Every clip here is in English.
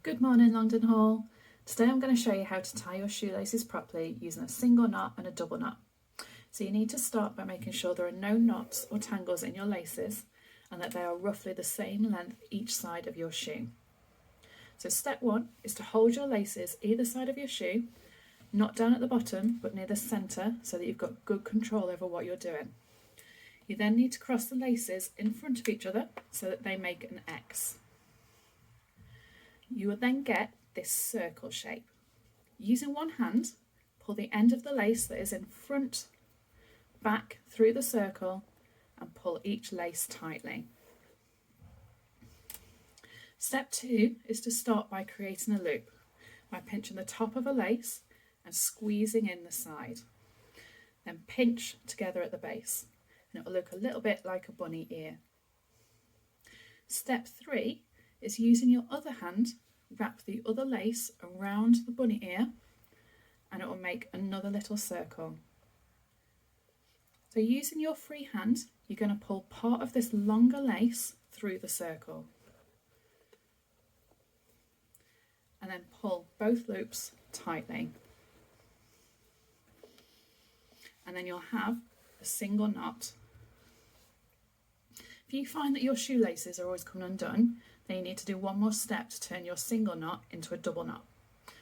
Good morning, Longdon Hall. Today I'm going to show you how to tie your shoelaces properly using a single knot and a double knot. So you need to start by making sure there are no knots or tangles in your laces and that they are roughly the same length each side of your shoe. So step one is to hold your laces either side of your shoe, not down at the bottom but near the centre so that you've got good control over what you're doing. You then need to cross the laces in front of each other so that they make an X. You will then get this circle shape. Using one hand, pull the end of the lace that is in front back through the circle and pull each lace tightly. Step two is to start by creating a loop by pinching the top of a lace and squeezing in the side. Then pinch together at the base and it will look a little bit like a bunny ear. Step three is using your other hand, wrap the other lace around the bunny ear and it will make another little circle. So using your free hand, you're going to pull part of this longer lace through the circle and then pull both loops tightly. And then you'll have a single knot. If you find that your shoelaces are always coming undone, then you need to do one more step to turn your single knot into a double knot.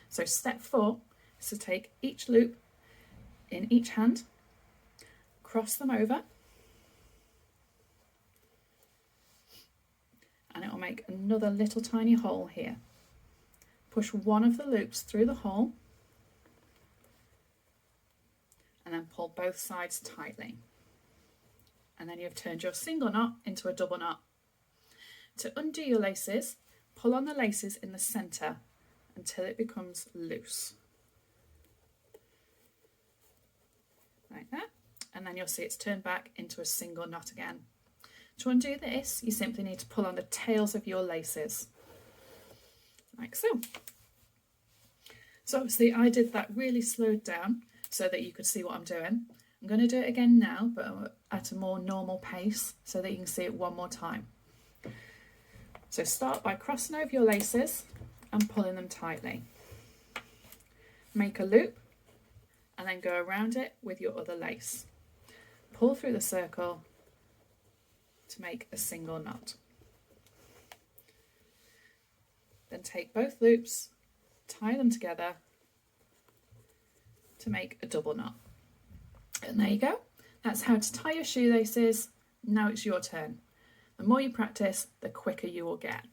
So step four is to take each loop in each hand, cross them over, and it will make another little tiny hole here. Push one of the loops through the hole and then pull both sides tightly. And then you've turned your single knot into a double knot. To undo your laces, pull on the laces in the centre until it becomes loose. Like that. And then you'll see it's turned back into a single knot again. To undo this, you simply need to pull on the tails of your laces. Like so. So obviously I did that really slowed down so that you could see what I'm doing. I'm going to do it again now, but at a more normal pace so that you can see it one more time. So start by crossing over your laces and pulling them tightly. Make a loop and then go around it with your other lace. Pull through the circle to make a single knot. Then take both loops, tie them together to make a double knot. And there you go. That's how to tie your shoelaces. Now it's your turn. The more you practice, the quicker you will get.